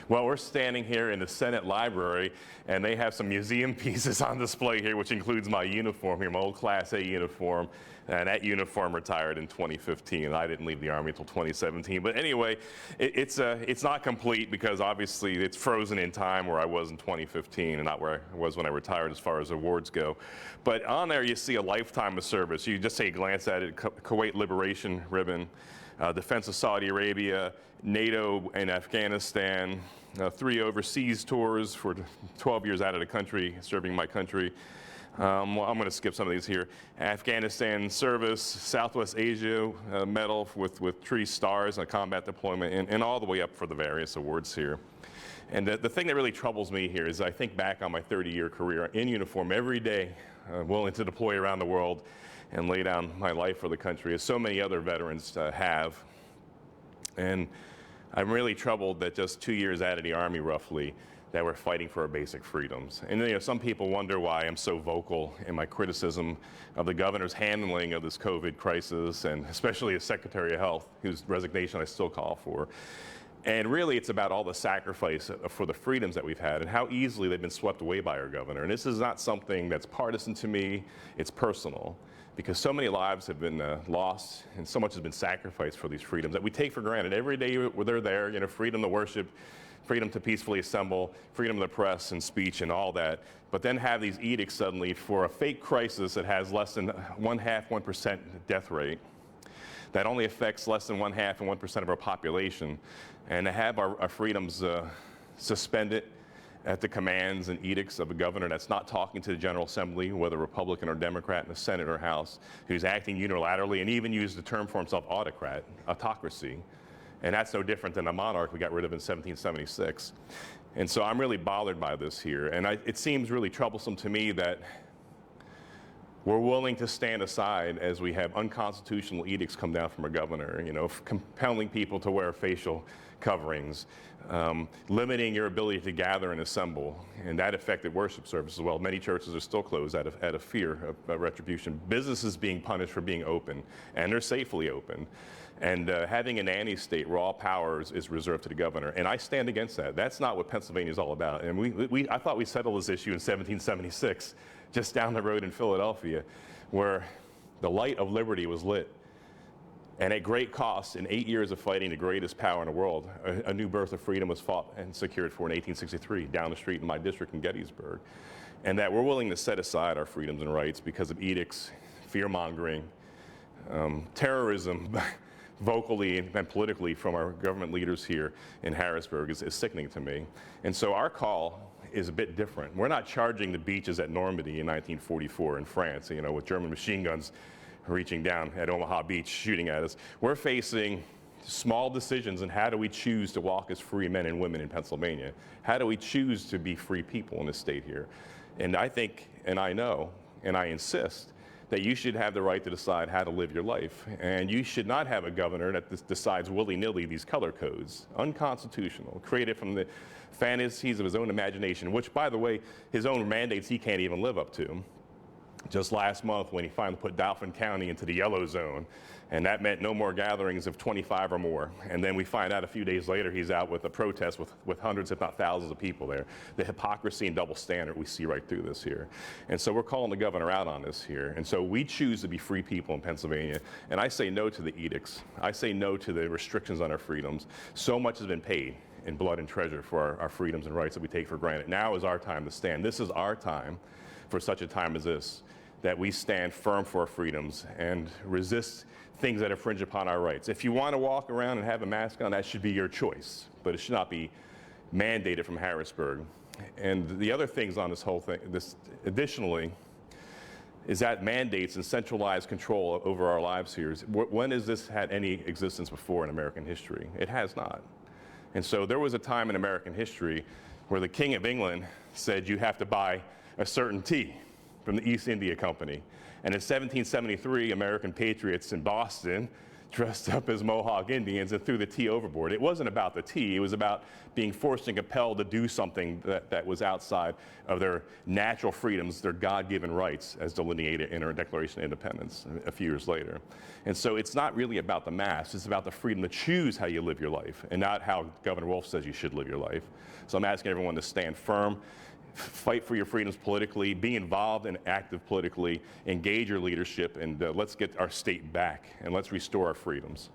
Well, we're standing here in the Senate Library, and they have some museum pieces on display here, which includes my uniform here, my old Class A uniform. And that uniform retired in 2015. I didn't leave the Army until 2017. But anyway, it's not complete because obviously it's frozen in time where I was in 2015 and not where I was when I retired as far as awards go. But on there you see a lifetime of service. You just take a glance at it, Kuwait Liberation Ribbon, Defense of Saudi Arabia, NATO and Afghanistan, 3 overseas tours for 12 years out of the country, serving my country. Well, I'm going to skip some of these here. Afghanistan service, Southwest Asia medal with 3 stars on combat deployment, and all the way up for the various awards here. And the thing that really troubles me here is I think back on my 30-year career in uniform every day, willing to deploy around the world and lay down my life for the country, as so many other veterans have. And I'm really troubled that just 2 years out of the Army, roughly, that we're fighting for our basic freedoms. And you know, some people wonder why I'm so vocal in my criticism of the governor's handling of this COVID crisis, and especially his Secretary of Health, whose resignation I still call for. And really, it's about all the sacrifice for the freedoms that we've had and how easily they've been swept away by our governor. And this is not something that's partisan to me, it's personal. Because so many lives have been lost and so much has been sacrificed for these freedoms that we take for granted. Every day they're there, you know, freedom to worship, freedom to peacefully assemble, freedom of the press and speech and all that. But then have these edicts suddenly for a fake crisis that has less than 1% death rate, that only affects less than 1% of our population, and to have our freedoms suspended at the commands and edicts of a governor that's not talking to the General Assembly, whether Republican or Democrat in the Senate or House, who's acting unilaterally and even used the term for himself autocracy. And that's no different than the monarch we got rid of in 1776. And so I'm really bothered by this here. And it seems really troublesome to me that we're willing to stand aside as we have unconstitutional edicts come down from a governor, you know, compelling people to wear facial coverings, limiting your ability to gather and assemble, and that affected worship service as well. Many churches are still closed out of fear of retribution. Businesses being punished for being open, and they're safely open. And having a nanny state where all powers is reserved to the governor. And I stand against that. That's not what Pennsylvania is all about. And I thought we settled this issue in 1776, just down the road in Philadelphia, where the light of liberty was lit. And at great cost, in 8 years of fighting the greatest power in the world, a new birth of freedom was fought and secured for in 1863, down the street in my district in Gettysburg. And that we're willing to set aside our freedoms and rights because of edicts, fear-mongering, terrorism, vocally and politically from our government leaders here in Harrisburg is sickening to me. And so our call is a bit different. We're not charging the beaches at Normandy in 1944 in France, you know, with German machine guns reaching down at Omaha Beach shooting at us. We're facing small decisions in how do we choose to walk as free men and women in Pennsylvania? How do we choose to be free people in this state here? And I think, and I know, and I insist, that you should have the right to decide how to live your life. And you should not have a governor that decides willy-nilly these color codes. Unconstitutional, created from the fantasies of his own imagination, which, by the way, his own mandates he can't even live up to. Just last month when he finally put Dauphin County into the yellow zone, and that meant no more gatherings of 25 or more. And then we find out a few days later he's out with a protest with hundreds, if not thousands of people there. The hypocrisy and double standard we see right through this here. And so we're calling the governor out on this here. And so we choose to be free people in Pennsylvania. And I say no to the edicts. I say no to the restrictions on our freedoms. So much has been paid in blood and treasure for our freedoms and rights that we take for granted. Now is our time to stand. This is our time for such a time as this, that we stand firm for our freedoms and resist things that infringe upon our rights. If you want to walk around and have a mask on, that should be your choice, but it should not be mandated from Harrisburg. And the other things on this whole thing, additionally, is that mandates and centralized control over our lives here. When has this had any existence before in American history? It has not. And so there was a time in American history where the King of England said you have to buy a certain tea from the East India Company. And in 1773, American patriots in Boston dressed up as Mohawk Indians and threw the tea overboard. It wasn't about the tea. It was about being forced and compelled to do something that was outside of their natural freedoms, their God-given rights, as delineated in our Declaration of Independence a few years later. And so it's not really about the mass. It's about the freedom to choose how you live your life and not how Governor Wolf says you should live your life. So I'm asking everyone to stand firm, fight for your freedoms politically, be involved and active politically, engage your leadership, and let's get our state back and let's restore our freedoms.